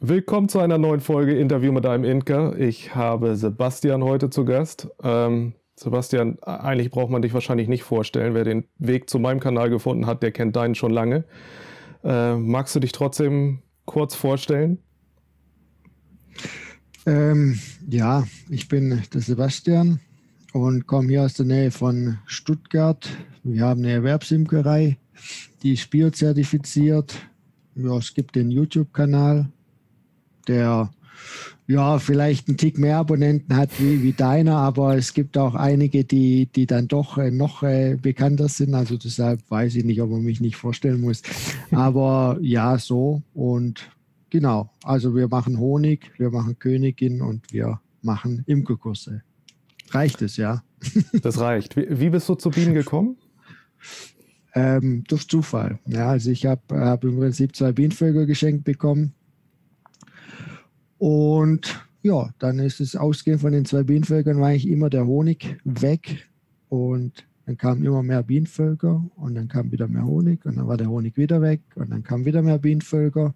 Willkommen zu einer neuen Folge Interview mit einem Imker. Ich habe Sebastian heute zu Gast. Sebastian, eigentlich braucht man dich wahrscheinlich nicht vorstellen. Wer den Weg zu meinem Kanal gefunden hat, der kennt deinen schon lange. Magst du dich trotzdem kurz vorstellen? Ja, ich bin der Sebastian und komme hier aus der Nähe von Stuttgart. Wir haben eine Erwerbsimkerei, die ist biozertifiziert. Ja, es gibt den YouTube-Kanal, der ja vielleicht einen Tick mehr Abonnenten hat wie deiner, aber es gibt auch einige, die dann doch noch bekannter sind. Also deshalb weiß ich nicht, ob man mich nicht vorstellen muss. Aber ja, so und genau. Also wir machen Honig, wir machen Königin und wir machen Imkerkurse. Reicht es, ja? Das reicht. Wie bist du zu Bienen gekommen? Durch Zufall. Ja, also ich hab im Prinzip 2 Bienenvölker geschenkt bekommen. Und ja, dann ist es ausgehend von den 2 Bienenvölkern war eigentlich immer der Honig weg. Und dann kamen immer mehr Bienenvölker und dann kam wieder mehr Honig und dann war der Honig wieder weg und dann kamen wieder mehr Bienenvölker.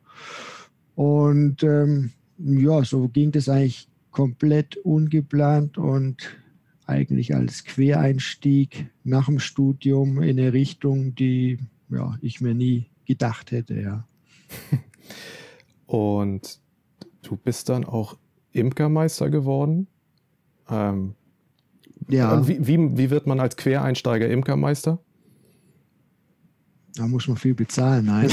Und ja, so ging das eigentlich komplett ungeplant und eigentlich als Quereinstieg nach dem Studium in eine Richtung, die ja, ich mir nie gedacht hätte. Ja. Und du bist dann auch Imkermeister geworden? Ja. Und wie wird man als Quereinsteiger Imkermeister? Da muss man viel bezahlen, nein.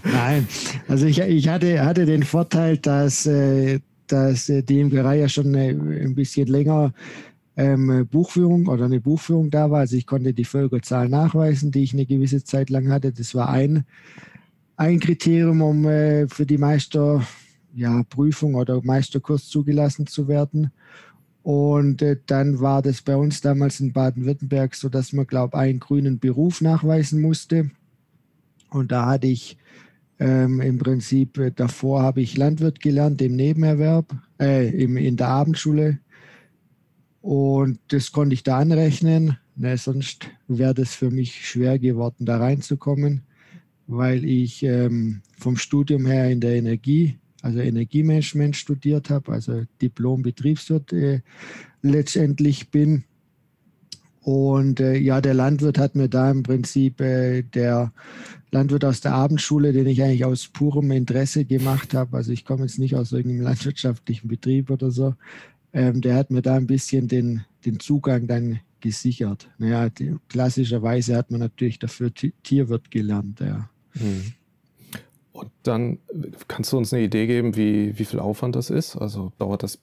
Nein, also ich hatte den Vorteil, dass die Imkerei ja schon ein bisschen länger Buchführung oder eine Buchführung da war. Also ich konnte die Völkerzahl nachweisen, die ich eine gewisse Zeit lang hatte. Das war ein Kriterium, um für die Meisterprüfung oder Meisterkurs zugelassen zu werden. Und dann war das bei uns damals in Baden-Württemberg so, dass man, glaube ich, einen grünen Beruf nachweisen musste. Und da hatte ich im Prinzip, davor habe ich Landwirt gelernt im Nebenerwerb, in der Abendschule. Und das konnte ich da anrechnen. Sonst wäre das für mich schwer geworden, da reinzukommen, weil ich vom Studium her in der Energiemanagement studiert habe, also Diplom-Betriebswirt letztendlich bin. Und ja, der Landwirt hat mir da im Prinzip, der Landwirt aus der Abendschule, den ich eigentlich aus purem Interesse gemacht habe, also ich komme jetzt nicht aus irgendeinem landwirtschaftlichen Betrieb oder so, der hat mir da ein bisschen den Zugang dann gesichert. Naja, klassischerweise hat man natürlich dafür Tierwirt gelernt, ja. Und dann kannst du uns eine Idee geben, wie viel Aufwand das ist? Also dauert das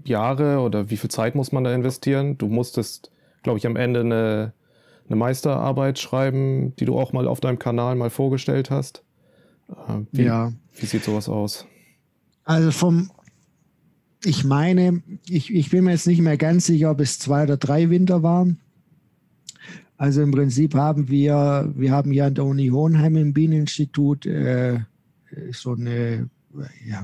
Jahre oder wie viel Zeit muss man da investieren? Du musstest, glaube ich, am Ende eine Meisterarbeit schreiben, die du auch mal auf deinem Kanal mal vorgestellt hast. Wie sieht sowas aus? Also ich meine, ich bin mir jetzt nicht mehr ganz sicher, ob es 2 oder 3 Winter waren. Also im Prinzip haben wir haben hier an der Uni Hohenheim im Bieneninstitut so eine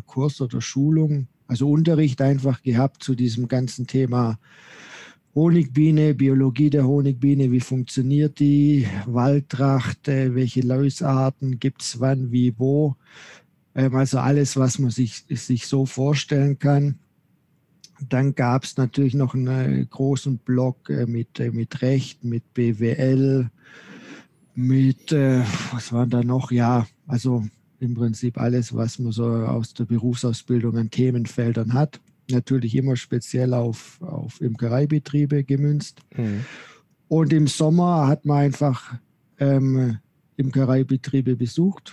Kurs oder Schulung, also Unterricht einfach gehabt zu diesem ganzen Thema Honigbiene, Biologie der Honigbiene, wie funktioniert die, Waldracht, welche Läusarten gibt es wann, wie, wo. Also alles, was man sich so vorstellen kann. Dann gab es natürlich noch einen großen Block mit Recht, mit BWL, mit, was war da noch? Ja, also im Prinzip alles, was man so aus der Berufsausbildung an Themenfeldern hat. Natürlich immer speziell auf Imkereibetriebe gemünzt. Und im Sommer hat man einfach Imkereibetriebe besucht.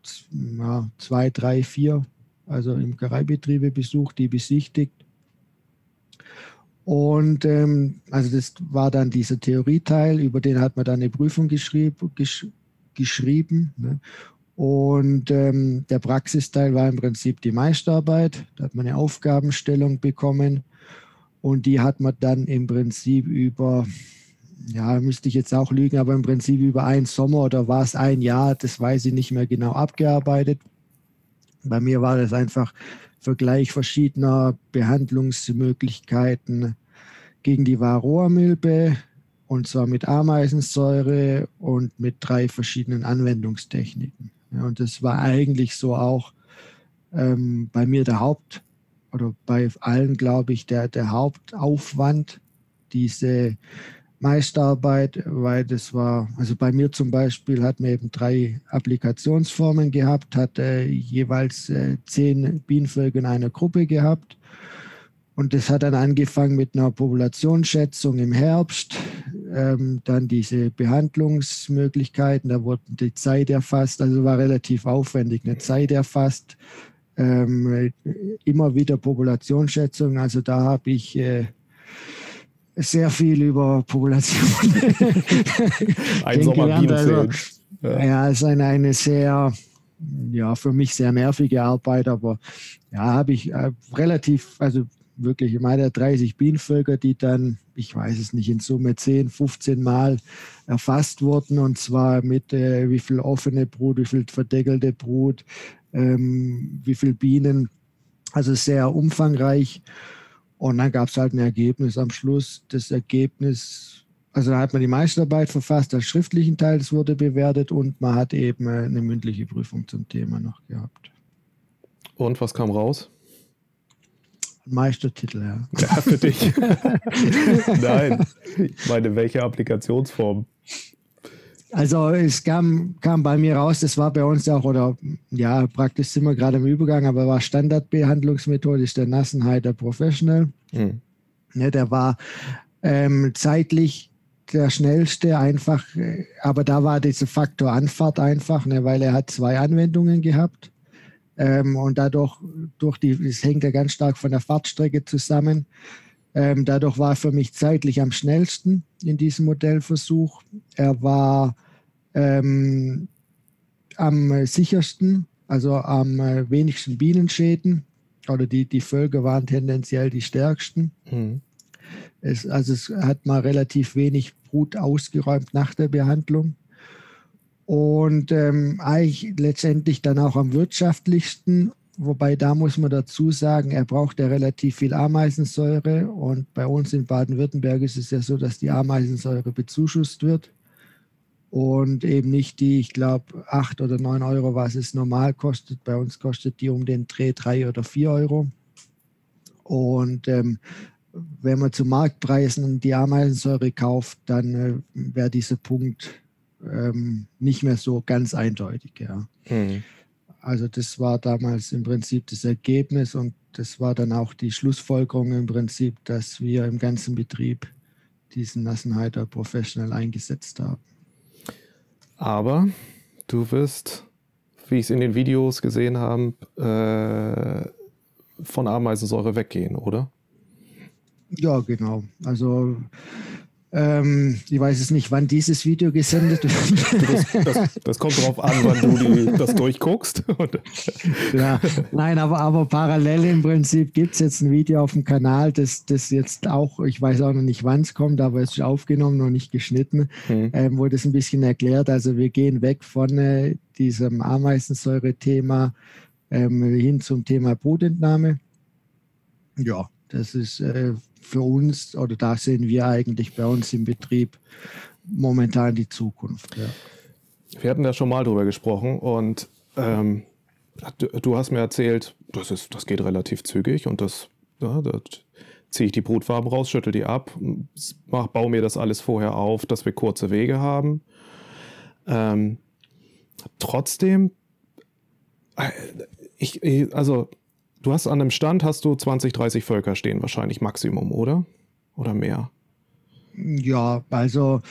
2, 3, 4, also Imkereibetriebe besucht, die besichtigt. Und also das war dann dieser Theorieteil, über den hat man dann eine Prüfung geschrieben. Ne? Und der Praxisteil war im Prinzip die Meisterarbeit. Da hat man eine Aufgabenstellung bekommen und die hat man dann im Prinzip über, ja, müsste ich jetzt auch lügen, aber im Prinzip über einen Sommer oder war es ein Jahr, das weiß ich nicht mehr genau, abgearbeitet. Bei mir war das einfach Vergleich verschiedener Behandlungsmöglichkeiten gegen die Varroa-Milbe, und zwar mit Ameisensäure und mit 3 verschiedenen Anwendungstechniken. Ja, und das war eigentlich so auch bei mir oder bei allen, glaube ich, der Hauptaufwand, diese Meisterarbeit, weil das war, also bei mir zum Beispiel hat man eben 3 Applikationsformen gehabt, hat jeweils 10 Bienenvölker in einer Gruppe gehabt. Und das hat dann angefangen mit einer Populationsschätzung im Herbst, dann diese Behandlungsmöglichkeiten, da wurde die Zeit erfasst, also war relativ aufwendig, eine Zeit erfasst, immer wieder Populationsschätzung, also da habe ich sehr viel über Population kennengelernt. Also, ja, es ist eine sehr, ja, für mich sehr nervige Arbeit, aber ja, habe ich relativ, also wirklich, ich meine, 30 Bienenvölker, die dann, ich weiß es nicht, in Summe 10, 15 Mal erfasst wurden, und zwar mit wie viel offene Brut, wie viel verdeckelte Brut, wie viel Bienen, also sehr umfangreich. Und dann gab es halt ein Ergebnis am Schluss. Das Ergebnis, also da hat man die Meisterarbeit verfasst, als schriftlichen Teil, das wurde bewertet, und man hat eben eine mündliche Prüfung zum Thema noch gehabt. Und was kam raus? Meistertitel, ja. Ja, für dich. Nein, ich meine, welche Applikationsform? Also es kam bei mir raus, das war bei uns auch, oder ja, praktisch sind wir gerade im Übergang, aber war Standardbehandlungsmethode, ist der Nassenhalter Professional. Mhm. Ja, der war zeitlich der schnellste, einfach, aber da war dieser Faktor Anfahrt einfach, ne, weil er hat 2 Anwendungen gehabt. Und dadurch, es hängt ja ganz stark von der Fahrtstrecke zusammen. Dadurch war er für mich zeitlich am schnellsten in diesem Modellversuch. Er war am sichersten, also am wenigsten Bienenschäden, oder die Völker waren tendenziell die stärksten. Mhm. Es hat mal relativ wenig Brut ausgeräumt nach der Behandlung. Und eigentlich letztendlich dann auch am wirtschaftlichsten, wobei da muss man dazu sagen, er braucht ja relativ viel Ameisensäure, und bei uns in Baden-Württemberg ist es ja so, dass die Ameisensäure bezuschusst wird und eben nicht die, ich glaube, 8 oder 9 Euro, was es normal kostet. Bei uns kostet die um den Dreh 3 oder 4 Euro. Und wenn man zu Marktpreisen die Ameisensäure kauft, dann wäre dieser Punkt nicht mehr so ganz eindeutig. Ja. Mhm. Also das war damals im Prinzip das Ergebnis, und das war dann auch die Schlussfolgerung im Prinzip, dass wir im ganzen Betrieb diesen Nassenhalter Professional eingesetzt haben. Aber du wirst, wie ich es in den Videos gesehen habe, von Ameisensäure weggehen, oder? Ja, genau. Also ich weiß es nicht, wann dieses Video gesendet wird. Das kommt darauf an, wann du das durchguckst. Ja, nein, aber parallel im Prinzip gibt es jetzt ein Video auf dem Kanal, das jetzt auch, ich weiß auch noch nicht, wann es kommt, aber es ist aufgenommen, noch nicht geschnitten, wo das ein bisschen erklärt. Also wir gehen weg von diesem Ameisensäure-Thema hin zum Thema Brutentnahme. Ja, das ist für uns, oder da sehen wir eigentlich bei uns im Betrieb momentan die Zukunft. Ja. Wir hatten da schon mal drüber gesprochen, und du hast mir erzählt, das geht relativ zügig, und da ziehe ich die Brutfarben raus, schüttel die ab, baue mir das alles vorher auf, dass wir kurze Wege haben. Trotzdem, du hast an einem Stand, hast du 20, 30 Völker stehen wahrscheinlich Maximum, oder? Oder mehr? Ja, also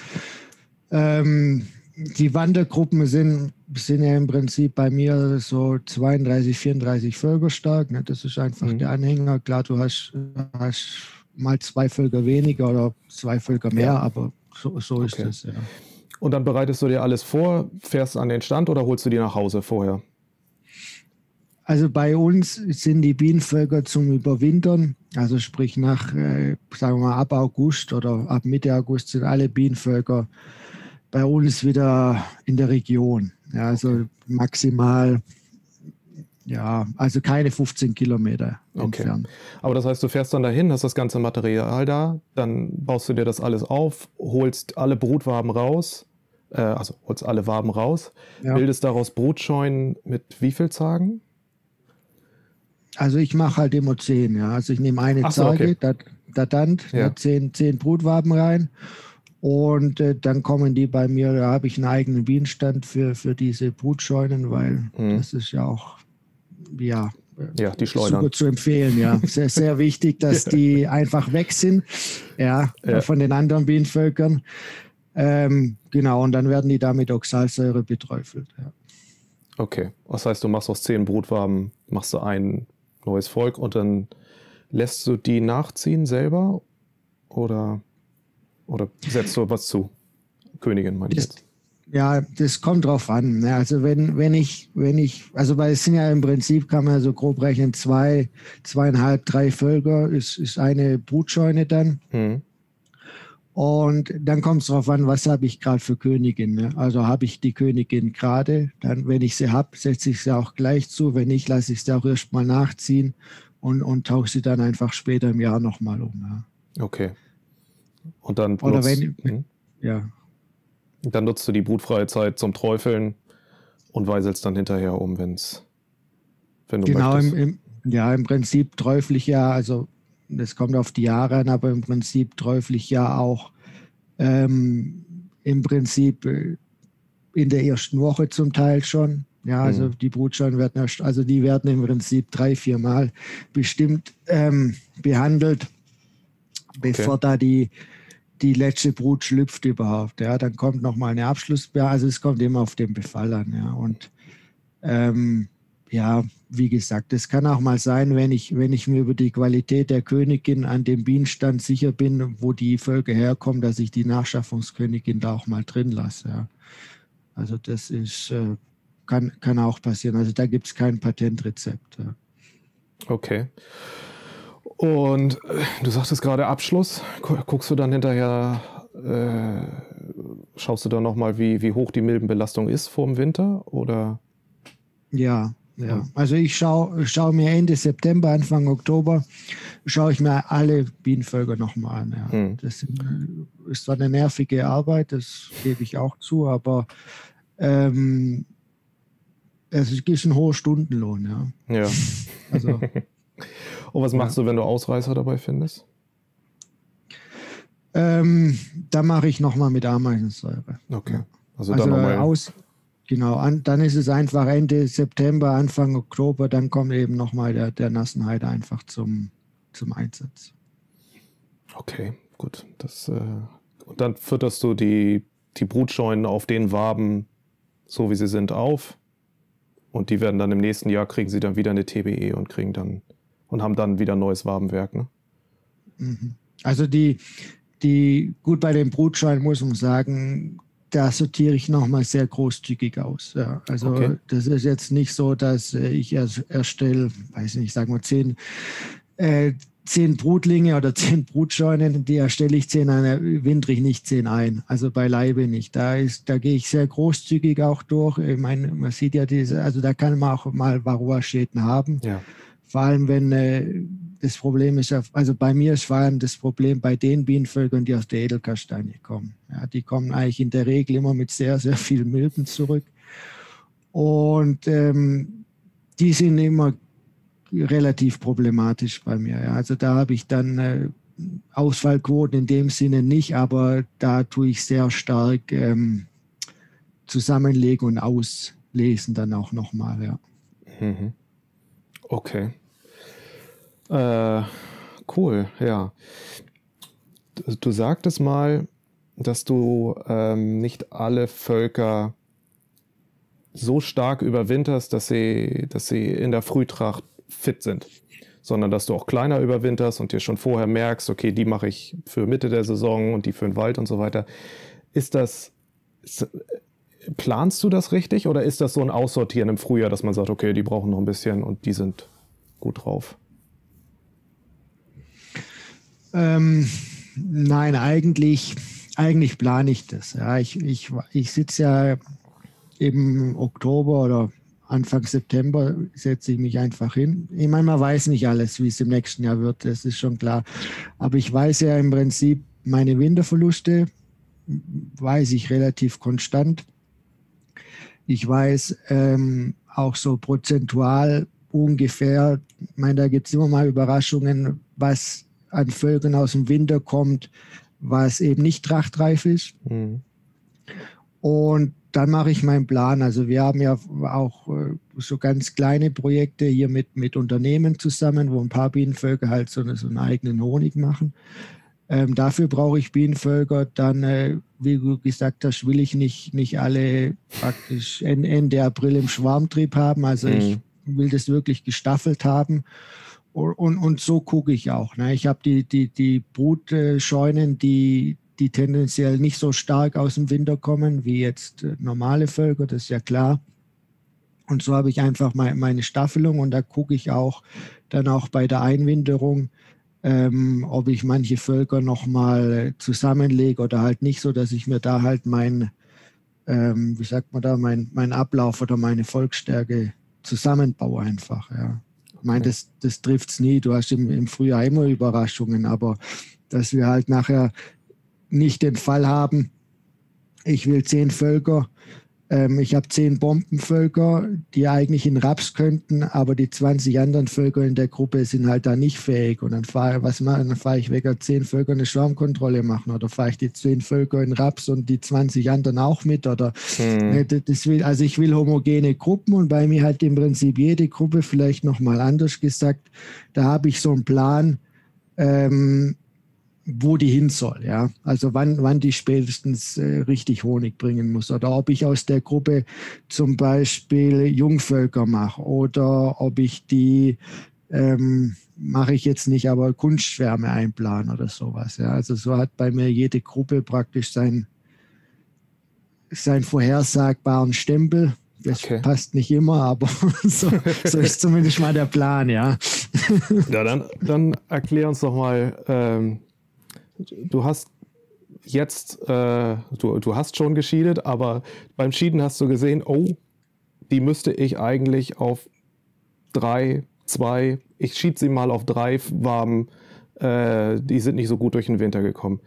die Wandergruppen sind ja im Prinzip bei mir so 32, 34 Völker stark. Ne? Das ist einfach der Anhänger. Klar, du hast mal 2 Völker weniger oder 2 Völker mehr, ja. Aber so ist es. Ja. Und dann bereitest du dir alles vor, fährst an den Stand oder holst du die nach Hause vorher? Also bei uns sind die Bienenvölker zum Überwintern, also sprich nach, sagen wir mal, ab August oder ab Mitte August sind alle Bienenvölker bei uns wieder in der Region. Ja, also maximal, ja, also keine 15 Kilometer entfernt. Aber das heißt, du fährst dann dahin, hast das ganze Material da, dann baust du dir das alles auf, holst alle Brutwaben raus, also holst alle Waben raus, Ja. bildest daraus Brutscheunen mit wie viel Zagen? Also ich mache halt immer 10, ja. Also ich nehme eine Ach so, Zage, okay. Datant, Ja. 10 Brutwaben rein. Und dann kommen die bei mir, da habe ich einen eigenen Bienenstand für diese Brutscheunen, weil das ist ja auch, ja, Ja, die schleudern. super zu empfehlen, ja. Sehr, sehr wichtig, dass die einfach weg sind, ja, von den anderen Bienenvölkern. Genau, und dann werden die da mit Oxalsäure beträufelt, ja. Okay, das heißt, du machst aus 10 Brutwaben, machst du ein neues Volk und dann lässt du die nachziehen selber oder setzt du was zu? Königin, meine ich jetzt. Ja, das kommt drauf an. Ne? Also wenn ich, also weil es sind ja im Prinzip, kann man so grob rechnen, 2,5, 3 Völker ist eine Brutscheune dann. Und dann kommt es darauf an, was habe ich gerade für Königin. Ne? Also habe ich die Königin gerade, dann, wenn ich sie habe, setze ich sie auch gleich zu. Wenn nicht, lasse ich sie auch erst mal nachziehen und tausche sie dann einfach später im Jahr nochmal um. Ja. Okay. Und dann dann nutzt du die brutfreie Zeit zum Träufeln und weiselst dann hinterher um, wenn du möchtest. Im Prinzip träufle ich ja, also das kommt auf die Jahre an, aber im Prinzip träufle ich ja auch im Prinzip in der ersten Woche zum Teil schon. Ja, also die Brutscheunen werden im Prinzip 3, 4 Mal bestimmt behandelt, bevor da die letzte Brut schlüpft überhaupt. Ja, dann kommt nochmal eine also es kommt immer auf den Befall an. Ja, und wie gesagt, es kann auch mal sein, wenn ich mir über die Qualität der Königin an dem Bienenstand sicher bin, wo die Völker herkommen, dass ich die Nachschaffungskönigin da auch mal drin lasse. Ja. Also das ist, kann auch passieren. Also da gibt es kein Patentrezept. Ja. Okay. Und du sagtest gerade Abschluss. Guckst du dann hinterher, schaust du dann nochmal, wie hoch die Milbenbelastung ist vor dem Winter? Oder? Ja. Also ich schau mir Ende September, Anfang Oktober, schaue ich mir alle Bienenvölker nochmal an. Ja. Das ist zwar eine nervige Arbeit, das gebe ich auch zu, aber es ist ein hoher Stundenlohn. Ja. Also, und was machst du, wenn du Ausreißer dabei findest? Da mache ich nochmal mit Ameisensäure. Okay. Also dann nochmal. Genau, dann ist es einfach Ende September, Anfang Oktober, dann kommt eben nochmal der Nassenheit einfach zum Einsatz. Okay, gut. Und dann fütterst du die Brutscheunen auf den Waben, so wie sie sind, auf. Und die werden dann im nächsten Jahr, kriegen sie dann wieder eine TBE und haben dann wieder ein neues Wabenwerk, ne? Also gut, bei den Brutscheunen muss man sagen, da sortiere ich nochmal sehr großzügig aus. Ja. Also das ist jetzt nicht so, dass ich erstelle, weiß nicht, sagen wir 10 Brutlinge oder 10 Brutscheunen, die erstelle ich 10 an, windre ich nicht 10 ein. Also beileibe nicht. Da gehe ich sehr großzügig auch durch. Ich meine, man sieht ja also da kann man auch mal Varroa-Schäden haben. Ja. Vor allem, wenn das Problem ist, also bei mir ist vor allem das Problem bei den Bienenvölkern, die aus der Edelkastanie kommen. Ja, die kommen eigentlich in der Regel immer mit sehr, sehr viel Milben zurück. Und die sind immer relativ problematisch bei mir. Ja. Also da habe ich dann Ausfallquoten in dem Sinne nicht, aber da tue ich sehr stark zusammenlegen und auslesen dann auch nochmal. Ja. Okay. Cool, ja. Du sagtest mal, dass du nicht alle Völker so stark überwinterst, dass sie in der Frühtracht fit sind, sondern dass du auch kleiner überwinterst und dir schon vorher merkst, okay, die mache ich für Mitte der Saison und die für den Wald und so weiter. Planst du das richtig oder ist das so ein Aussortieren im Frühjahr, dass man sagt, okay, die brauchen noch ein bisschen und die sind gut drauf? Nein, eigentlich plane ich das. Ja, ich sitze ja im Oktober oder Anfang September, setze ich mich einfach hin. Ich meine, man weiß nicht alles, wie es im nächsten Jahr wird, das ist schon klar. Aber ich weiß ja im Prinzip meine Winterverluste weiß ich relativ konstant. Ich weiß auch so prozentual ungefähr, ich meine, da gibt es immer mal Überraschungen, was an Völkern aus dem Winter kommt, was eben nicht trachtreif ist. Mhm. Und dann mache ich meinen Plan. Also wir haben ja auch so ganz kleine Projekte hier mit Unternehmen zusammen, wo ein paar Bienenvölker halt so einen eigenen Honig machen. Dafür brauche ich Bienenvölker. Dann, wie du gesagt hast, will ich nicht alle praktisch Ende April im Schwarmtrieb haben. Also ich will das wirklich gestaffelt haben. Und so gucke ich auch. Ne? Ich habe die Brutscheunen, die tendenziell nicht so stark aus dem Winter kommen, wie jetzt normale Völker, das ist ja klar. Und so habe ich einfach meine Staffelung und da gucke ich auch dann auch bei der Einwinterung, ob ich manche Völker nochmal zusammenlege oder halt nicht, so dass ich mir da halt mein Ablauf oder meine Volksstärke zusammenbaue einfach. Ja. Ich meine, das trifft es nie. Du hast im Frühjahr immer Überraschungen, aber dass wir halt nachher nicht den Fall haben, ich will 10 Völker, ich habe 10 Bombenvölker, die eigentlich in Raps könnten, aber die 20 anderen Völker in der Gruppe sind halt da nicht fähig. Und dann fahre ich weg, 10 Völker eine Schwarmkontrolle machen oder fahre ich die 10 Völker in Raps und die 20 anderen auch mit. Oder ich will homogene Gruppen und bei mir halt im Prinzip jede Gruppe, vielleicht nochmal anders gesagt, da habe ich so einen Plan, wo die hin soll, ja. Also wann die spätestens richtig Honig bringen muss. Oder ob ich aus der Gruppe zum Beispiel Jungvölker mache oder ob ich die, mache ich jetzt nicht, aber Kunstschwärme einplanen oder sowas. Ja. Also so hat bei mir jede Gruppe praktisch seinen vorhersagbaren Stempel. Das passt nicht immer, aber so ist zumindest mal der Plan, ja. Ja, dann erklär uns doch mal, du hast jetzt, du hast schon geschieden, aber beim Schieden hast du gesehen, oh, die müsste ich eigentlich auf 3, 2, ich schied sie mal auf 3 Waben, die sind nicht so gut durch den Winter gekommen.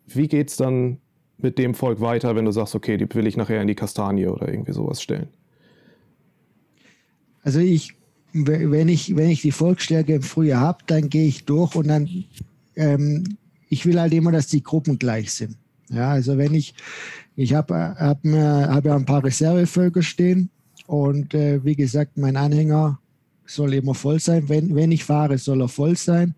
Wie geht's dann mit dem Volk weiter, wenn du sagst, okay, die will ich nachher in die Kastanie oder irgendwie sowas stellen? Also wenn ich die Volksstärke im Frühjahr habe, dann gehe ich durch und dann ich will halt immer, dass die Gruppen gleich sind. Ja, also wenn ich habe ja ein paar Reservevölker stehen und wie gesagt, mein Anhänger soll immer voll sein. Wenn ich fahre, soll er voll sein.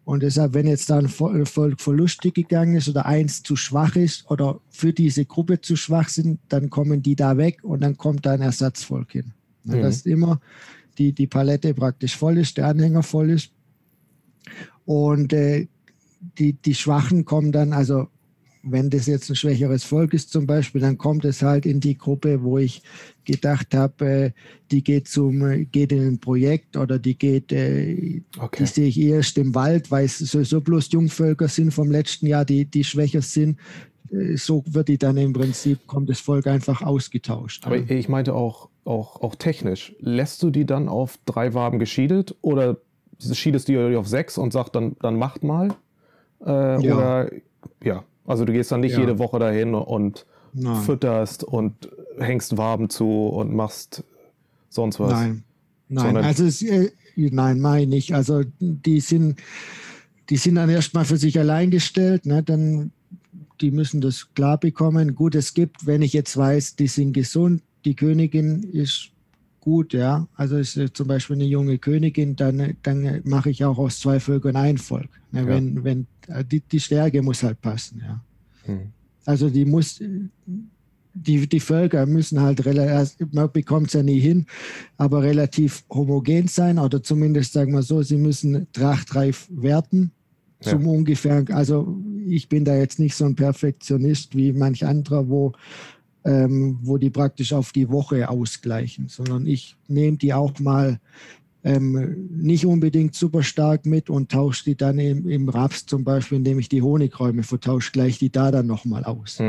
Und deshalb, wenn jetzt da ein Volk verlustig gegangen ist oder eins zu schwach ist oder für diese Gruppe zu schwach sind, dann kommen die da weg und dann kommt da ein Ersatzvolk hin. Ja, dass immer die Palette praktisch voll ist, der Anhänger voll ist. Und die Schwachen kommen dann, also wenn das jetzt ein schwächeres Volk ist zum Beispiel, dann kommt es halt in die Gruppe, wo ich gedacht habe, die geht in ein Projekt oder die sehe ich erst im Wald, weil es sowieso bloß Jungvölker sind vom letzten Jahr, die schwächer sind. So wird die dann im Prinzip, kommt das Volk einfach ausgetauscht. Aber ich meinte auch technisch. Lässt du die dann auf 3 Waben geschiedet oder schiedest du die auf 6 und sagst dann macht mal? Oder ja, also du gehst dann nicht jede Woche dahin und fütterst und hängst Waben zu und machst sonst was. Nein, also nein, meine ich nicht. Also die sind dann erstmal für sich allein gestellt, ne? Dann die müssen das klar bekommen. Gut, es gibt, wenn ich jetzt weiß, die sind gesund, die Königin ist gut, ja. Also ist zum Beispiel eine junge Königin, dann mache ich auch aus 2 Völkern ein Volk. Ne? Ja. Wenn die Stärke muss halt passen, ja. Also die Völker müssen halt man bekommt es ja nie hin, aber relativ homogen sein oder zumindest, sagen wir so, sie müssen trachtreif werden. Zum ungefähr, also ich bin da jetzt nicht so ein Perfektionist wie manch anderer, wo die praktisch auf die Woche ausgleichen, sondern ich nehme die auch mal nicht unbedingt super stark mit und tausche die dann im Raps zum Beispiel, indem ich die Honigräume vertausche, gleich die da dann nochmal aus.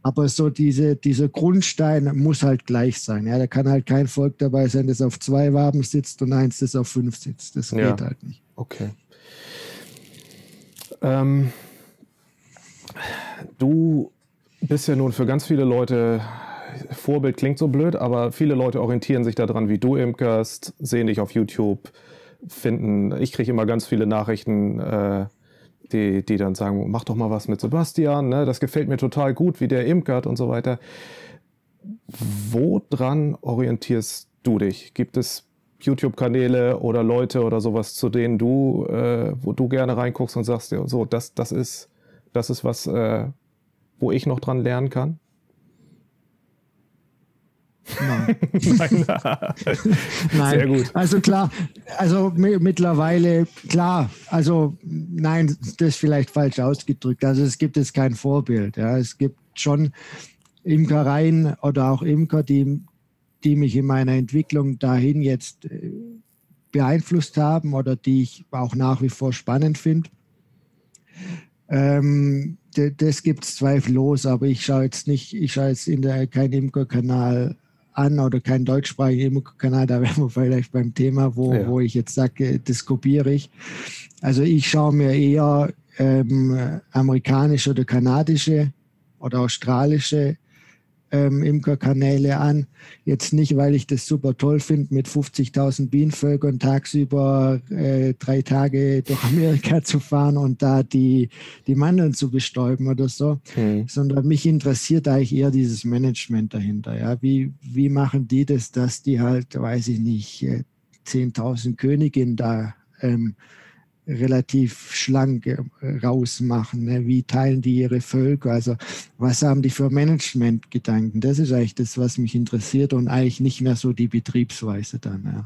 Aber so dieser Grundstein muss halt gleich sein. Ja? Da kann halt kein Volk dabei sein, das auf 2 Waben sitzt und eins, das auf 5 sitzt. Das geht halt nicht. Okay. Du bist ja nun für ganz viele Leute, Vorbild klingt so blöd, aber viele Leute orientieren sich daran, wie du imkerst, sehen dich auf YouTube, ich kriege immer ganz viele Nachrichten, die dann sagen, mach doch mal was mit Sebastian, ne? Das gefällt mir total gut, wie der imkert und so weiter. Woran orientierst du dich? Gibt es YouTube-Kanäle oder Leute oder sowas, zu denen wo du gerne reinguckst und sagst, ja, so, das ist was, wo ich noch dran lernen kann? Nein. Nein. Sehr gut. Also klar, also mittlerweile, klar, also nein, das ist vielleicht falsch ausgedrückt. Also es gibt jetzt kein Vorbild. Ja. Es gibt schon Imkereien oder auch Imker, die mich in meiner Entwicklung dahin jetzt beeinflusst haben oder die ich auch nach wie vor spannend finde. Das gibt es zweifellos, aber ich schaue jetzt keinen Imkerkanal an oder keinen deutschsprachigen Imkerkanal, da wären wir vielleicht beim Thema, wo ich jetzt sage, das kopiere ich. Also ich schaue mir eher amerikanische oder kanadische oder australische Imkerkanäle an. Jetzt nicht, weil ich das super toll finde, mit 50.000 Bienenvölkern tagsüber 3 Tage durch Amerika zu fahren und da die Mandeln zu bestäuben oder so, sondern mich interessiert eigentlich eher dieses Management dahinter. Ja? Wie machen die das, dass die halt, weiß ich nicht, 10.000 Königinnen da relativ schlank rausmachen. Ne? Wie teilen die ihre Völker? Also was haben die für Managementgedanken? Das ist eigentlich das, was mich interessiert und eigentlich nicht mehr so die Betriebsweise dann. Ja.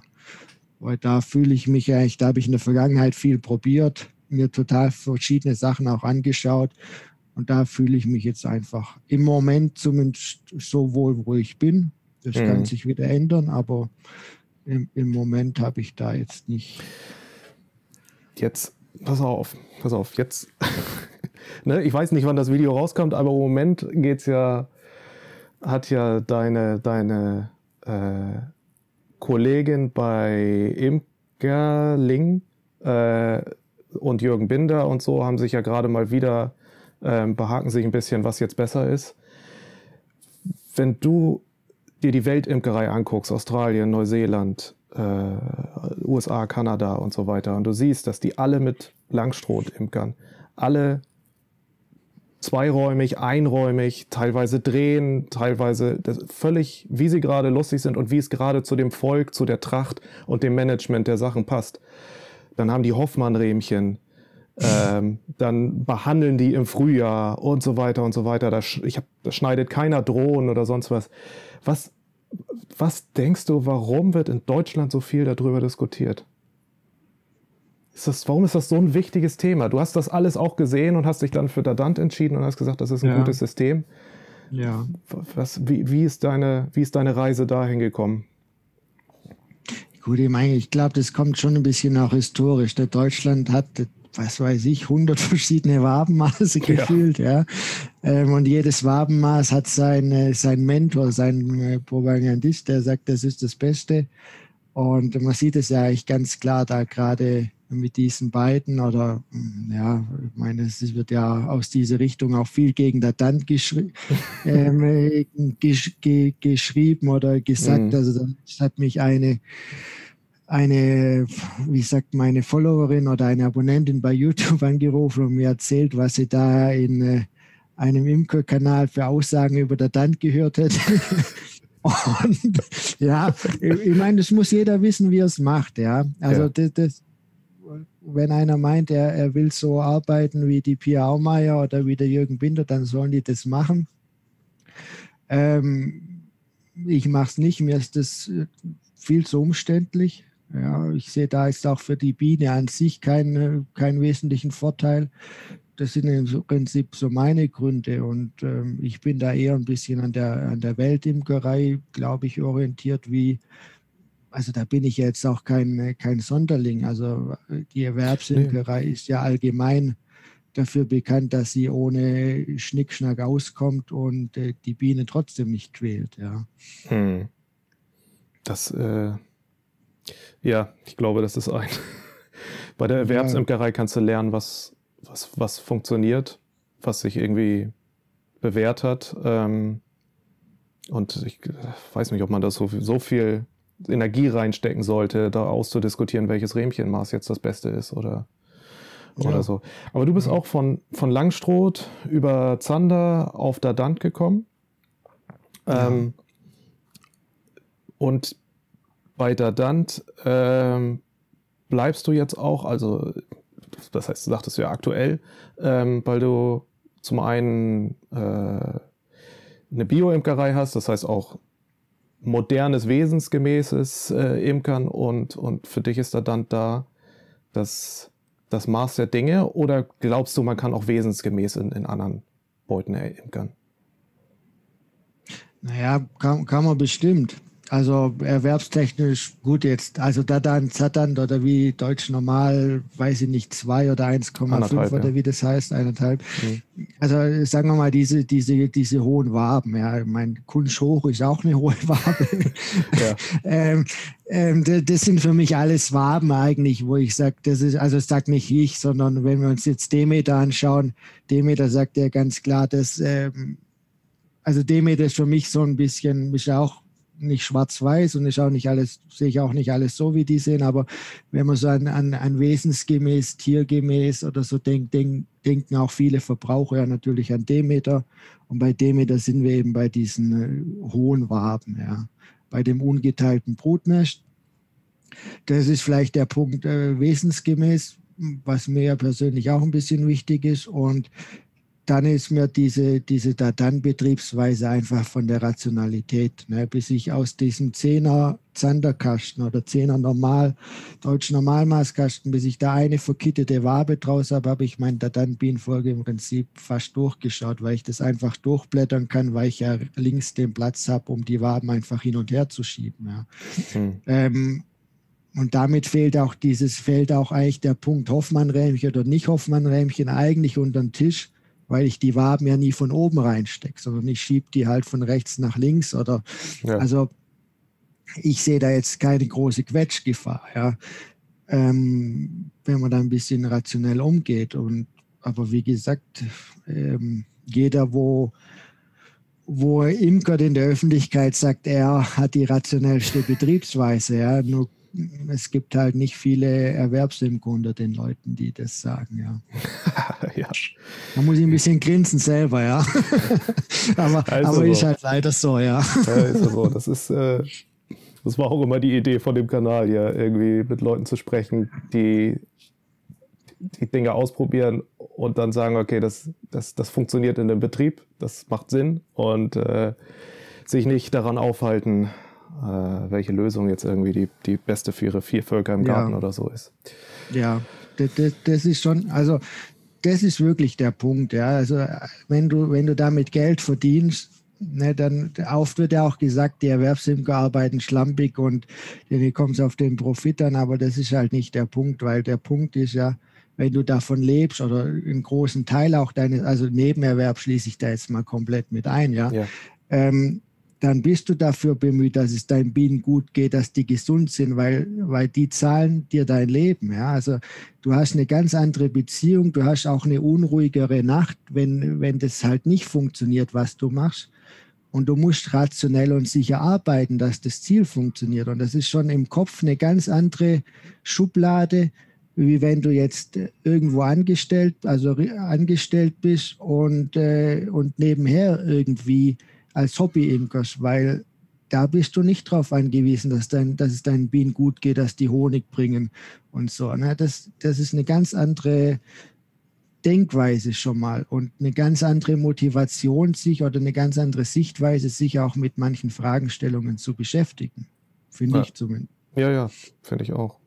Weil da fühle ich mich eigentlich, da habe ich in der Vergangenheit viel probiert, mir total verschiedene Sachen auch angeschaut und da fühle ich mich jetzt einfach im Moment zumindest so wohl, wo ich bin. Das kann sich wieder ändern, aber im Moment habe ich da jetzt nicht... Jetzt, pass auf, jetzt, ne, ich weiß nicht, wann das Video rauskommt, aber im Moment hat ja deine Kollegin bei Imkerling und Jürgen Binder und so haben sich ja gerade mal wieder, behaken sich ein bisschen, was jetzt besser ist. Wenn du dir die Weltimkerei anguckst, Australien, Neuseeland, USA, Kanada und so weiter. Und du siehst, dass die alle mit Langstroh imkern. Alle zweiräumig, einräumig, teilweise drehen, teilweise völlig, wie sie gerade lustig sind und wie es gerade zu dem Volk, zu der Tracht und dem Management der Sachen passt. Dann haben die Hoffmann-Rähmchen, dann behandeln die im Frühjahr und so weiter und so weiter. Da schneidet keiner Drohnen oder sonst was. Was denkst du, warum wird in Deutschland so viel darüber diskutiert? Warum ist das so ein wichtiges Thema? Du hast das alles auch gesehen und hast dich dann für Dadant entschieden und hast gesagt, das ist ein gutes System. Ja. Wie ist deine Reise dahin gekommen? Gut, ich glaube, das kommt schon ein bisschen auch historisch. Deutschland hat, was weiß ich, 100 verschiedene Wabenmaße gefühlt, ja. Und jedes Wabenmaß hat sein Mentor, sein Propagandist, der sagt, das ist das Beste. Und man sieht es ja eigentlich ganz klar da gerade mit diesen beiden oder ja, ich meine, es wird ja aus dieser Richtung auch viel gegen Dadant geschrieben oder gesagt. Also das hat mich eine, wie sagt meine Followerin oder eine Abonnentin bei YouTube angerufen und mir erzählt, was sie da in einem Imkerkanal für Aussagen über Dadant gehört hat. Und ja, ich meine, das muss jeder wissen, wie er es macht. Ja, also wenn einer meint, er will so arbeiten wie die Pia Aumeier oder wie der Jürgen Binder, dann sollen die das machen. Ich mache es nicht, mir ist das viel zu umständlich. Ja, ich sehe da ist auch für die Biene an sich keinen wesentlichen Vorteil. Das sind im Prinzip so meine Gründe und ich bin da eher ein bisschen an der Weltimkerei, glaube ich, orientiert, also da bin ich jetzt auch kein Sonderling. Also die Erwerbsimkerei ist ja allgemein dafür bekannt, dass sie ohne Schnickschnack auskommt und die Biene trotzdem nicht quält. Ja. Ja, ich glaube, das ist bei der Erwerbsimkerei kannst du lernen, was funktioniert, was sich irgendwie bewährt hat. Und ich weiß nicht, ob man da so viel Energie reinstecken sollte, da auszudiskutieren, welches Rähmchenmaß jetzt das Beste ist oder so. Aber du bist auch von Langstroth über Zander auf Dadant gekommen. Und bei Dadant bleibst du jetzt auch, also das heißt, du sagtest ja aktuell, weil du zum einen eine Bio-Imkerei hast, das heißt auch modernes, wesensgemäßes Imkern und für dich ist Dadant da das Maß der Dinge, oder glaubst du, man kann auch wesensgemäß in anderen Beuten imkern? Naja, kann man bestimmt. Also erwerbstechnisch gut jetzt, also Dadant, Zadant oder wie Deutsch normal, weiß ich nicht, 2 oder 1,5 oder wie das heißt, 1,5. Also sagen wir mal, diese hohen Waben, ja, mein Kunsch hoch ist auch eine hohe Wabe. Das sind für mich alles Waben eigentlich, wo ich sage, das ist, also das sagt nicht ich, sondern wenn wir uns jetzt Demeter anschauen, Demeter sagt ja ganz klar, dass, also Demeter ist für mich so ein bisschen, ist auch nicht schwarz-weiß und ist auch nicht alles, sehe ich auch nicht alles so, wie die sehen, aber wenn man so an wesensgemäß, tiergemäß oder so denken auch viele Verbraucher ja natürlich an Demeter, und bei Demeter sind wir eben bei diesen hohen Waben, ja, bei dem ungeteilten Brutnest. Das ist vielleicht der Punkt wesensgemäß, was mir ja persönlich auch ein bisschen wichtig ist, und dann ist mir diese Dadant-Betriebsweise einfach von der Rationalität, ne, bis ich aus diesem 10er Zanderkasten oder 10er deutschen Normalmaßkasten, bis ich da eine verkittete Wabe draus habe ich mein Dadant-Bienenvolk im Prinzip fast durchgeschaut, weil ich das einfach durchblättern kann, weil ich ja links den Platz habe, um die Waben einfach hin und her zu schieben. Ja. Und damit fällt auch eigentlich der Punkt Hoffmann-Rähmchen oder nicht Hoffmann-Rähmchen eigentlich unter den Tisch, weil ich die Waben ja nie von oben reinstecke, sondern ich schiebe die halt von rechts nach links oder, also ich sehe da jetzt keine große Quetschgefahr, ja, wenn man da ein bisschen rationell umgeht. Aber wie gesagt, jeder, wo Imker in der Öffentlichkeit sagt, er hat die rationellste Betriebsweise, ja, nur es gibt halt nicht viele Erwerbsimker unter den Leuten, die das sagen, ja. Ja. Da muss ich ein bisschen grinsen selber, ja. aber ist halt leider so, ja. Ist so. Das war auch immer die Idee von dem Kanal, ja, irgendwie mit Leuten zu sprechen, die Dinge ausprobieren und dann sagen, okay, das funktioniert in dem Betrieb, das macht Sinn, und sich nicht daran aufhalten, welche Lösung jetzt irgendwie die beste für ihre 4 Völker im Garten oder so ist. Ja, das ist schon, also das ist wirklich der Punkt. Ja. Also wenn du damit Geld verdienst, ne, dann oft wird ja auch gesagt, die Erwerbsimker arbeiten schlampig und denen kommt es auf den Profit an, aber das ist halt nicht der Punkt, weil der Punkt ist ja, wenn du davon lebst oder einen großen Teil auch also Nebenerwerb schließe ich da jetzt mal komplett mit ein, ja. Dann bist du dafür bemüht, dass es deinen Bienen gut geht, dass die gesund sind, weil die zahlen dir dein Leben. Ja? Also du hast eine ganz andere Beziehung, du hast auch eine unruhigere Nacht, wenn das halt nicht funktioniert, was du machst. Und du musst rationell und sicher arbeiten, dass das Ziel funktioniert. Und das ist schon im Kopf eine ganz andere Schublade, wie wenn du jetzt irgendwo angestellt bist und nebenher irgendwie als Hobby-Imker, weil da bist du nicht darauf angewiesen, dass es deinen Bienen gut geht, dass die Honig bringen und so. Ne? Das ist eine ganz andere Denkweise schon mal und eine ganz andere Motivation oder eine ganz andere Sichtweise, sich auch mit manchen Fragestellungen zu beschäftigen. Finde ich zumindest. Ja, finde ich auch.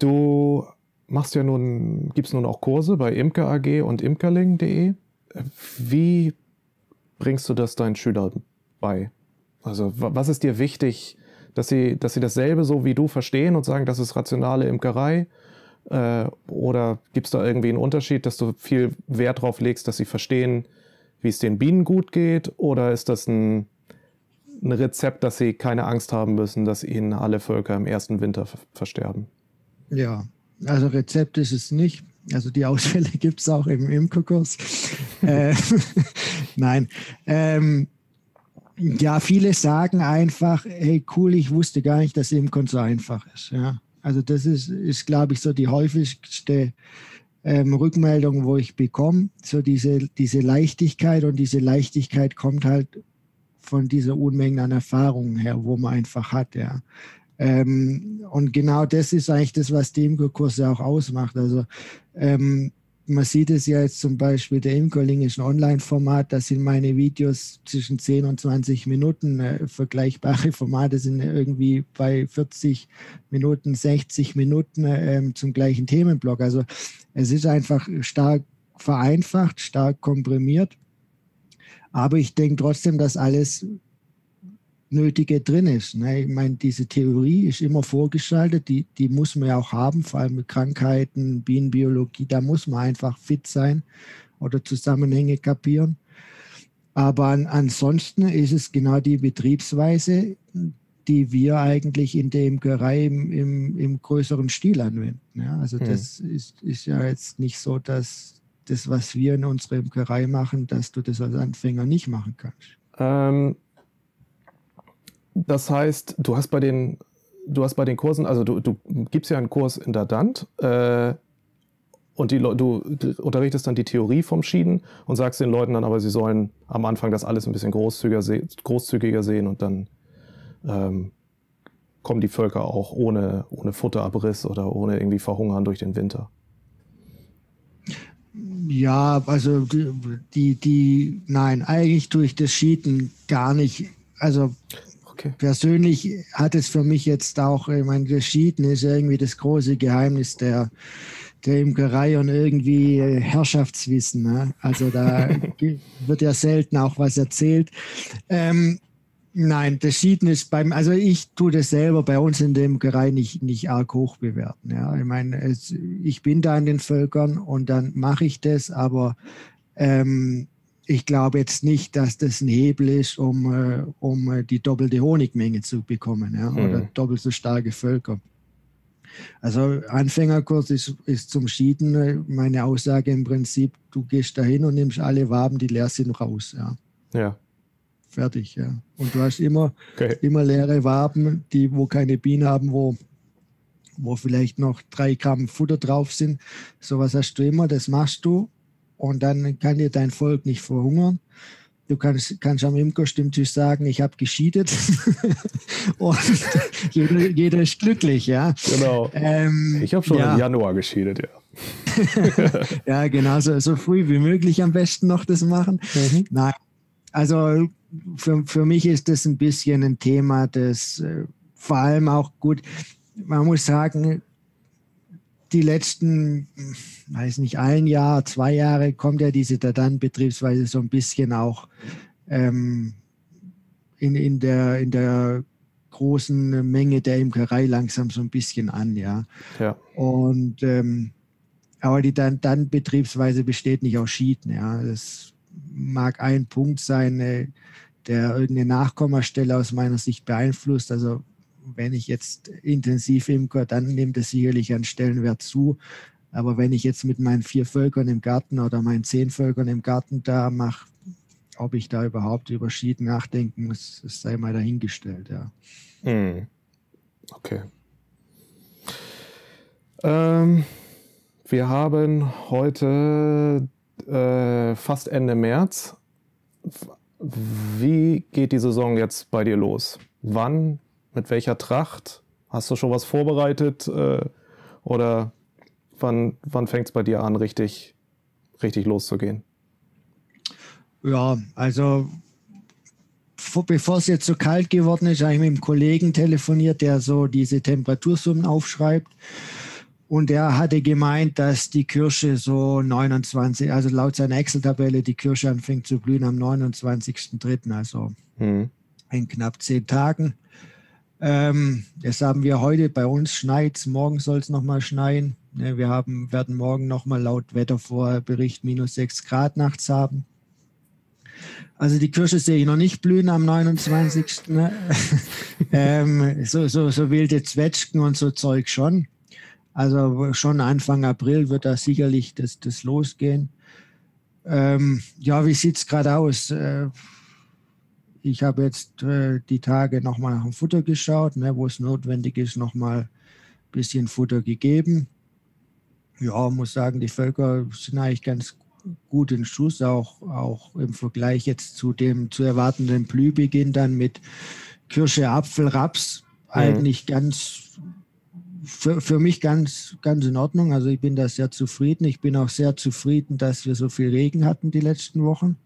Du gibst nun auch Kurse bei Imker AG und imkerling.de. Wie bringst du das deinen Schülern bei? Also was ist dir wichtig, dass sie dasselbe so wie du verstehen und sagen, das ist rationale Imkerei? Oder gibt es da irgendwie einen Unterschied, dass du viel Wert drauf legst, dass sie verstehen, wie es den Bienen gut geht? Oder ist das ein Rezept, dass sie keine Angst haben müssen, dass ihnen alle Völker im ersten Winter versterben? Ja, also Rezept ist es nicht. Also die Ausfälle gibt es auch im Imkerkurs. Nein. Ja, viele sagen einfach, hey cool, ich wusste gar nicht, dass Imkern so einfach ist. Ja. Also das ist glaube ich, so die häufigste Rückmeldung, wo ich bekomme. So diese Leichtigkeit, und diese Leichtigkeit kommt halt von dieser Unmengen an Erfahrungen her, wo man einfach hat. Ja. Und genau das ist eigentlich das, was die Imkerkurse auch ausmacht. Also man sieht es ja jetzt zum Beispiel, der Imkerling ist ein Online-Format, da sind meine Videos zwischen 10 und 20 Minuten. Vergleichbare Formate sind irgendwie bei 40 Minuten, 60 Minuten zum gleichen Themenblock. Also es ist einfach stark vereinfacht, stark komprimiert. Aber ich denke trotzdem, dass alles Nötige drin ist. Ne? Ich meine, diese Theorie ist immer vorgeschaltet, die muss man ja auch haben, vor allem mit Krankheiten, Bienenbiologie, da muss man einfach fit sein oder Zusammenhänge kapieren. Aber ansonsten ist es genau die Betriebsweise, die wir eigentlich in der Imkerei im größeren Stil anwenden. Ja? Also das ist ja jetzt nicht so, dass das, was wir in unserer Imkerei machen, dass du das als Anfänger nicht machen kannst. Das heißt, du hast bei den Kursen, also du gibst ja einen Kurs in der DANT und du unterrichtest dann die Theorie vom Schieden und sagst den Leuten dann aber, sie sollen am Anfang das alles ein bisschen großzügiger sehen und dann kommen die Völker auch ohne Futterabriss oder ohne irgendwie verhungern durch den Winter. Ja, also nein, eigentlich tue ich das Schieden gar nicht. Also persönlich hat es für mich jetzt auch, ich meine, das Schieden ist irgendwie das große Geheimnis der Imkerei und irgendwie Herrschaftswissen. Ne? Also da wird ja selten auch was erzählt. Nein, das Schieden ist also ich tue das selber bei uns in der Imkerei nicht arg hoch bewerten. Ja? Ich meine, ich bin da in den Völkern und dann mache ich das, aber ich glaube jetzt nicht, dass das ein Hebel ist, um die doppelte Honigmenge zu bekommen, ja? Oder doppelt so starke Völker. Also Anfängerkurs ist zum Schieden meine Aussage im Prinzip, du gehst dahin und nimmst alle Waben, die leer sind, raus. Ja. Fertig, ja. Und du hast immer leere Waben, wo keine Bienen haben, wo vielleicht noch 3 Gramm Futter drauf sind. Sowas hast du immer, das machst du. Und dann kann dir dein Volk nicht verhungern. Du kannst am Imkerstimmtisch sagen, ich habe geschiedet. Und jeder ist glücklich, ja. Genau. Ich habe schon im Januar geschiedet, ja. Ja, genau, so früh wie möglich am besten noch das machen. Nein, also für mich ist das ein bisschen ein Thema, das vor allem auch gut, man muss sagen, die letzten, weiß nicht, 1 Jahr, 2 Jahre kommt ja diese Dadan-Betriebsweise so ein bisschen auch in der großen Menge der Imkerei langsam so ein bisschen an, ja. Und aber die Dadan-Betriebsweise besteht nicht aus Schieden, ja. Das mag ein Punkt sein, der irgendeine Nachkommastelle aus meiner Sicht beeinflusst. Also wenn ich jetzt intensiv imker, dann nimmt es sicherlich an Stellenwert zu. Aber wenn ich jetzt mit meinen 4 Völkern im Garten oder meinen 10 Völkern im Garten da mache, ob ich da überhaupt über Schieden nachdenken muss, das sei mal dahingestellt, ja. Okay. Wir haben heute fast Ende März. Wie geht die Saison jetzt bei dir los? Wann? Mit welcher Tracht? Hast du schon was vorbereitet? Oder wann fängt es bei dir an, richtig loszugehen? Ja, also bevor es jetzt so kalt geworden ist, habe ich mit einem Kollegen telefoniert, der so diese Temperatursummen aufschreibt. Und er hatte gemeint, dass die Kirsche so 29, also laut seiner Excel-Tabelle, die Kirsche anfängt zu blühen am 29.03., also in knapp 10 Tagen. Das haben wir heute, bei uns schneit, morgen soll es nochmal schneien. Wir werden morgen nochmal laut Wettervorbericht -6 Grad nachts haben. Also die Kirsche sehe ich noch nicht blühen am 29. So wilde Zwetschgen und so Zeug schon. Also schon Anfang April wird da sicherlich das losgehen. Ja, wie sieht es gerade aus? Ich habe jetzt die Tage nochmal nach dem Futter geschaut, ne, wo es notwendig ist, nochmal ein bisschen Futter gegeben. Ja, muss sagen, die Völker sind eigentlich ganz gut in Schuss, auch im Vergleich jetzt zu dem zu erwartenden Blühbeginn dann mit Kirsche, Apfel, Raps. Eigentlich für mich ganz in Ordnung. Also ich bin da sehr zufrieden. Ich bin auch sehr zufrieden, dass wir so viel Regen hatten die letzten Wochen.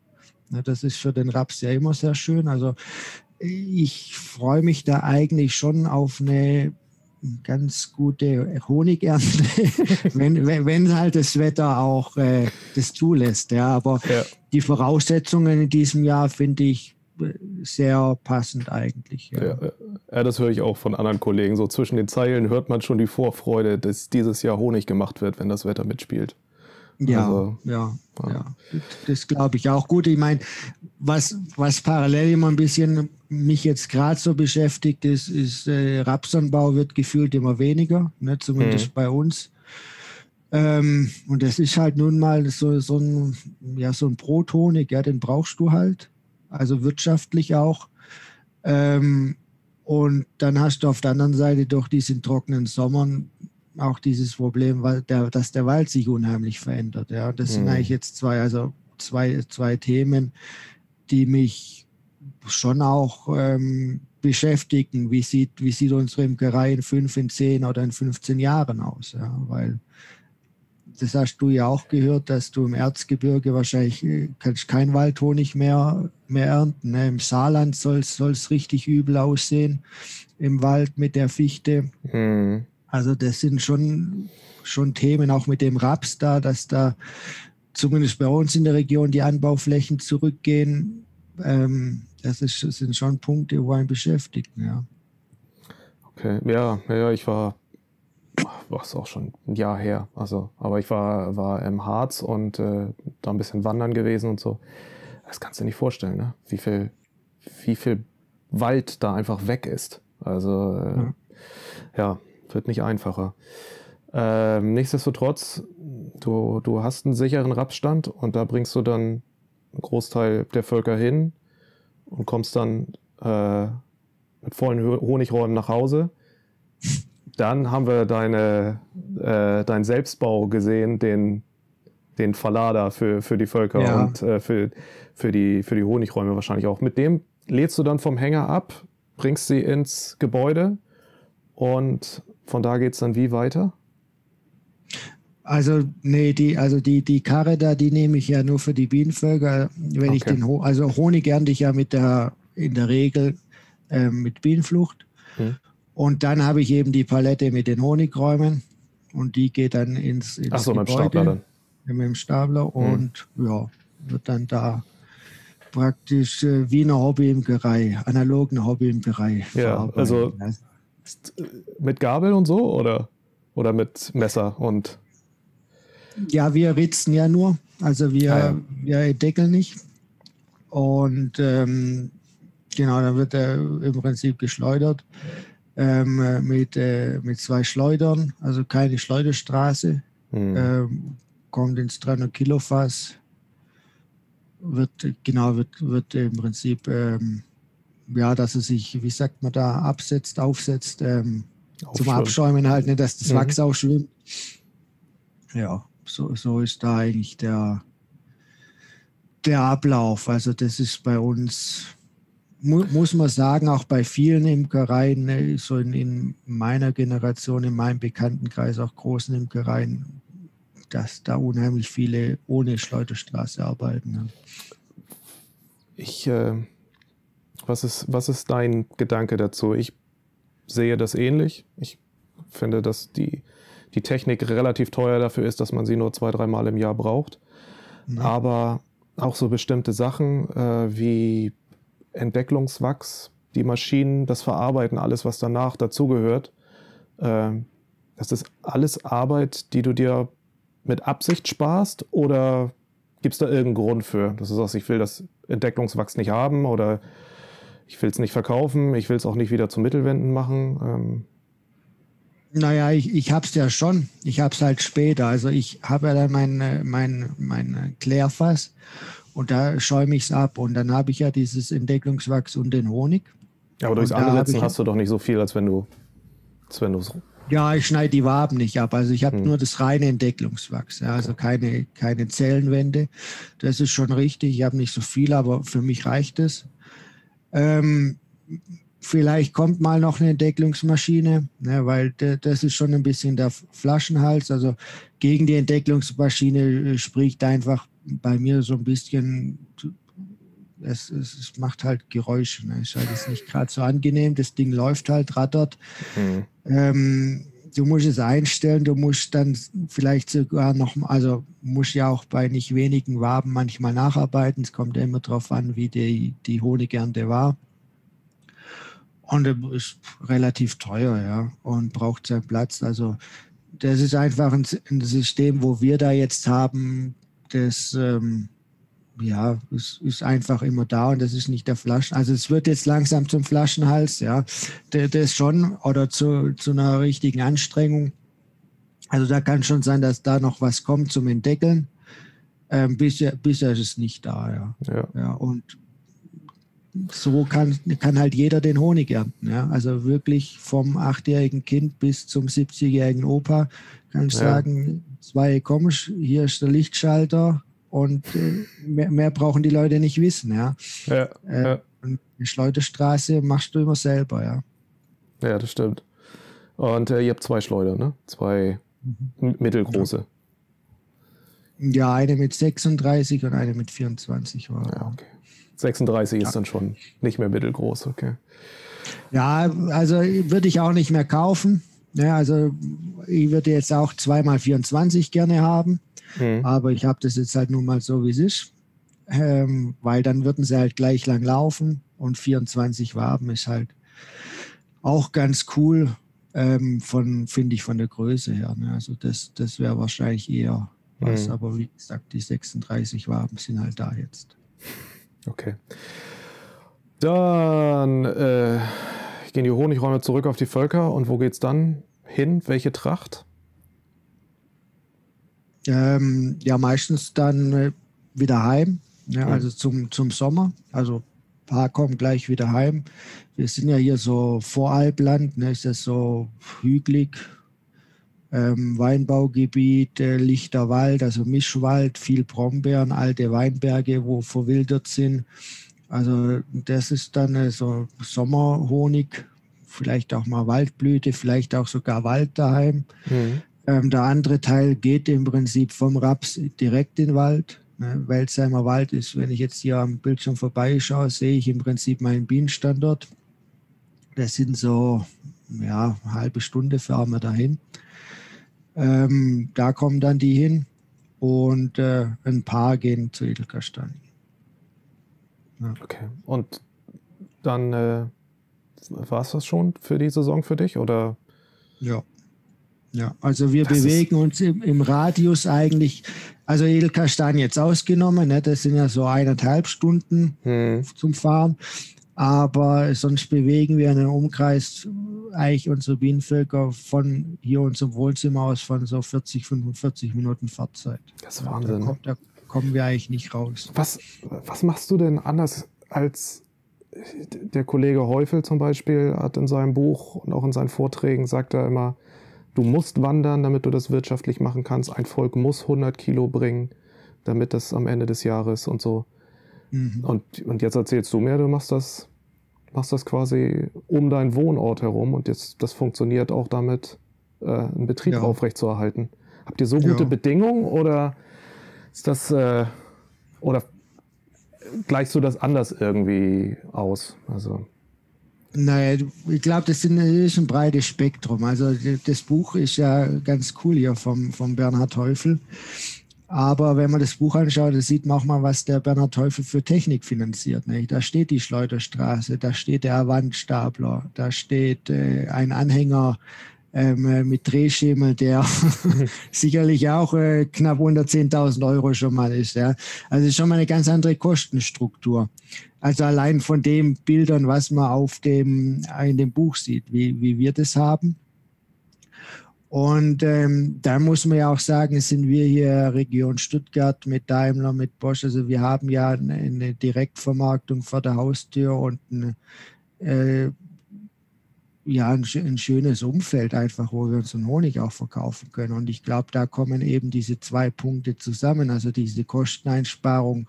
Ja, das ist für den Raps ja immer sehr schön. Also ich freue mich da eigentlich schon auf eine ganz gute Honigernte, wenn halt das Wetter auch das zulässt. Ja, aber die Voraussetzungen in diesem Jahr finde ich sehr passend eigentlich. Ja, das höre ich auch von anderen Kollegen. So zwischen den Zeilen hört man schon die Vorfreude, dass dieses Jahr Honig gemacht wird, wenn das Wetter mitspielt. Ja, das glaube ich auch. Gut, ich meine, was parallel immer ein bisschen mich jetzt gerade so beschäftigt, ist Rapsanbau wird gefühlt immer weniger, ne, zumindest bei uns. Und das ist halt nun mal so ein Brothonig, ja, den brauchst du halt, also wirtschaftlich auch. Und dann hast du auf der anderen Seite durch diesen trockenen Sommern auch dieses Problem, dass der Wald sich unheimlich verändert. Ja. Das sind eigentlich jetzt zwei Themen, die mich schon auch beschäftigen. Wie sieht unsere Imkerei in 5, in 10 oder in 15 Jahren aus? Ja. Weil das hast du ja auch gehört, dass du im Erzgebirge wahrscheinlich kannst kein Waldhonig mehr ernten. Ne? Im Saarland soll es richtig übel aussehen im Wald mit der Fichte. Also das sind schon Themen, auch mit dem Raps da, dass da zumindest bei uns in der Region die Anbauflächen zurückgehen. Das sind schon Punkte, wo einen beschäftigen. Ja. Okay, ja, ich war ist auch schon ein Jahr her. Also, aber ich war im Harz und da ein bisschen wandern gewesen und so. Das kannst du dir nicht vorstellen, ne? Wie viel Wald da einfach weg ist. Also wird nicht einfacher. Nichtsdestotrotz, du hast einen sicheren Rapsstand und da bringst du dann einen Großteil der Völker hin und kommst dann mit vollen Honigräumen nach Hause. Dann haben wir deinen Selbstbau gesehen, den Verlader für die Völker und für die Honigräume wahrscheinlich auch. Mit dem lädst du dann vom Hänger ab, bringst sie ins Gebäude und von da geht es dann wie weiter? Also nee, die Karre da, die nehme ich ja nur für die Bienenvölker. Wenn ich Honig ernte ich ja in der Regel mit Bienenflucht. Und dann habe ich eben die Palette mit den Honigräumen und die geht dann ins Ach so, mit dem Stapler dann. Mit dem Stapler und wird dann da praktisch wie eine Hobbyimkerei, analog eine Hobbyimkerei verarbeiten. Also mit Gabel und so oder mit Messer und? Ja, wir ritzen ja nur, also wir deckeln nicht und genau, dann wird er im Prinzip geschleudert. Mit 2 Schleudern, also keine Schleuderstraße, kommt ins 300 Kilo Fass, wird im Prinzip, dass es sich, wie sagt man da, aufsetzt, zum Abschäumen halt, nicht, dass das Wachs aufschwimmt. Ja, so ist da eigentlich der Ablauf. Also das ist bei uns, muss man sagen, auch bei vielen Imkereien, so in meiner Generation, in meinem Bekanntenkreis, auch großen Imkereien, dass da unheimlich viele ohne Schleuderstraße arbeiten. Ja. Was ist dein Gedanke dazu? Ich sehe das ähnlich. Ich finde, dass die Technik relativ teuer dafür ist, dass man sie nur 2-3 Mal im Jahr braucht. Ja. Aber auch so bestimmte Sachen wie Entwicklungswachs, die Maschinen, das Verarbeiten, alles, was danach dazugehört, das ist alles Arbeit, die du dir mit Absicht sparst, oder gibt es da irgendeinen Grund für, dass du sagst, ich will das Entwicklungswachs nicht haben oder ich will es nicht verkaufen, ich will es auch nicht wieder zu Mittelwänden machen? Naja, ich habe es ja schon. Ich habe es halt später. Also ich habe ja dann mein Klärfass und da schäume ich es ab. Und dann habe ich ja dieses Entdeckungswachs und den Honig. Aber durchs Und da habe Anritzen ich, hast du doch nicht so viel, als wenn du so. ja, ich schneide die Waben nicht ab. Also ich habe nur das reine Entdeckungswachs. Ja, also keine Zellenwände. Das ist schon richtig. Ich habe nicht so viel, aber für mich reicht es. Vielleicht kommt mal noch eine Entdecklungsmaschine, ne, weil das ist schon ein bisschen der Flaschenhals. Also gegen die Entdecklungsmaschine spricht einfach bei mir so ein bisschen, es macht halt Geräusche. Ne? Ist halt jetzt nicht gerade so angenehm. Das Ding läuft halt, rattert. Du musst es einstellen, du musst dann vielleicht sogar noch, also musst ja auch bei nicht wenigen Waben manchmal nacharbeiten. Es kommt ja immer darauf an, wie die Honigernte war. Und ist relativ teuer, ja, und braucht seinen Platz. Also das ist einfach ein System, wo wir da jetzt haben, das ja, ist einfach immer da und das ist nicht der Flaschen. Also es wird jetzt langsam zum Flaschenhals, ja, das schon, oder zu einer richtigen Anstrengung. Also da kann schon sein, dass da noch was kommt zum Entdeckeln. Bisher ist es nicht da, ja. Und so kann halt jeder den Honig ernten. Ja? Also wirklich vom 8-jährigen Kind bis zum 70-jährigen Opa kann ich sagen, komm, hier ist der Lichtschalter und mehr brauchen die Leute nicht wissen. Ja? Und die Schleuderstraße machst du immer selber. Ja, ja, das stimmt. Und ihr habt 2 Schleuder, ne? 2 mittelgroße. Ja, eine mit 36 und eine mit 24. War. Ja, okay. 36 ist dann schon nicht mehr mittelgroß, okay. Ja, also würde ich auch nicht mehr kaufen. Ja, also ich würde jetzt auch 2x24 gerne haben, aber ich habe das jetzt halt nun mal so, wie es ist, weil dann würden sie halt gleich lang laufen und 24 Waben ist halt auch ganz cool, finde ich von der Größe her. Ne? Also das wäre wahrscheinlich eher was, aber wie gesagt, die 36 Waben sind halt da jetzt. Okay. Dann gehen die Honigräume zurück auf die Völker und wo geht's dann hin? Welche Tracht? Ja, meistens dann wieder heim, ja, also zum Sommer. Also ein paar kommen gleich wieder heim. Wir sind ja hier so Voralpland, ne, ist das so hügelig, Weinbaugebiet, lichter Wald, also Mischwald, viel Brombeeren, alte Weinberge, wo verwildert sind. Also das ist dann so Sommerhonig, vielleicht auch mal Waldblüte, vielleicht auch sogar Wald daheim. Der andere Teil geht im Prinzip vom Raps direkt in den Wald. Ne? Welzheimer Wald ist, wenn ich jetzt hier am Bildschirm vorbeischaue, sehe ich im Prinzip meinen Bienenstandort. Das sind so, ja, eine halbe Stunde fahren wir dahin. Da kommen dann die hin und ein paar gehen zu Edelkastanie. Ja. Okay. Und dann war es das schon für die Saison für dich? Oder? Ja. Ja, also wir bewegen uns im Radius eigentlich, also Edelkastanie jetzt ausgenommen, ne, das sind ja so 1,5 Stunden zum Fahren. Aber sonst bewegen wir einen Umkreis, eigentlich unsere Bienenvölker von hier unserem Wohnzimmer aus von so 40, 45 Minuten Fahrzeit. Das ist Wahnsinn. Da kommen wir eigentlich nicht raus. Was machst du denn anders als der Kollege Häufel zum Beispiel hat in seinem Buch und auch in seinen Vorträgen, sagt er immer, du musst wandern, damit du das wirtschaftlich machen kannst. Ein Volk muss 100 Kilo bringen, damit das am Ende des Jahres und so. Und jetzt erzählst du mir, du machst das quasi um deinen Wohnort herum und das funktioniert auch damit, einen Betrieb aufrechtzuerhalten. Habt ihr so gute Bedingungen oder ist das oder gleichst du das anders irgendwie aus? Also naja, ich glaube, das ist ein breites Spektrum. Also das Buch ist ja ganz cool hier vom Bernhard Häufel. Aber wenn man das Buch anschaut, da sieht man auch mal, was der Bernhard Häufel für Technik finanziert. Ne? Da steht die Schleuderstraße, da steht der Avantstapler, da steht ein Anhänger mit Drehschemel, der sicherlich auch knapp unter 10.000 Euro schon mal ist. Ja? Also schon mal eine ganz andere Kostenstruktur. Also allein von den Bildern, was man in dem Buch sieht, wie wir das haben. Und da muss man ja auch sagen, sind wir hier Region Stuttgart mit Daimler, mit Bosch. Also wir haben ja eine Direktvermarktung vor der Haustür und ein schönes Umfeld einfach, wo wir unseren Honig auch verkaufen können. Und ich glaube, da kommen eben diese 2 Punkte zusammen. Also diese Kosteneinsparung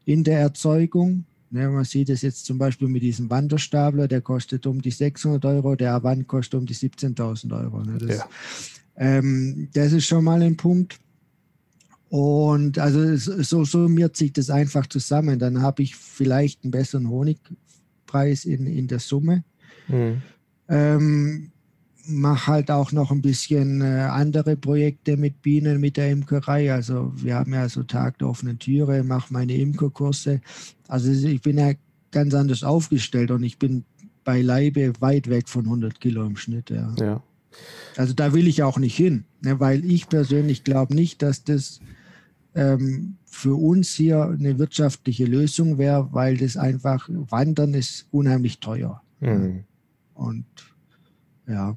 in der Erzeugung. Ne, man sieht es jetzt zum Beispiel mit diesem Wanderstapler, der kostet um die 600 Euro, der Avant kostet um die 17.000 Euro. Ne, das ist schon mal ein Punkt. Und also so summiert sich das einfach zusammen. Dann habe ich vielleicht einen besseren Honigpreis in der Summe. Mache halt auch noch ein bisschen andere Projekte mit Bienen, mit der Imkerei. Also wir haben ja so Tag der offenen Türe, mache meine Imkerkurse. Also ich bin ja ganz anders aufgestellt und ich bin beileibe weit weg von 100 Kilo im Schnitt. Ja. Also da will ich auch nicht hin, ne, weil ich persönlich glaube nicht, dass das für uns hier eine wirtschaftliche Lösung wäre, weil das einfach, Wandern ist unheimlich teuer. Und ja.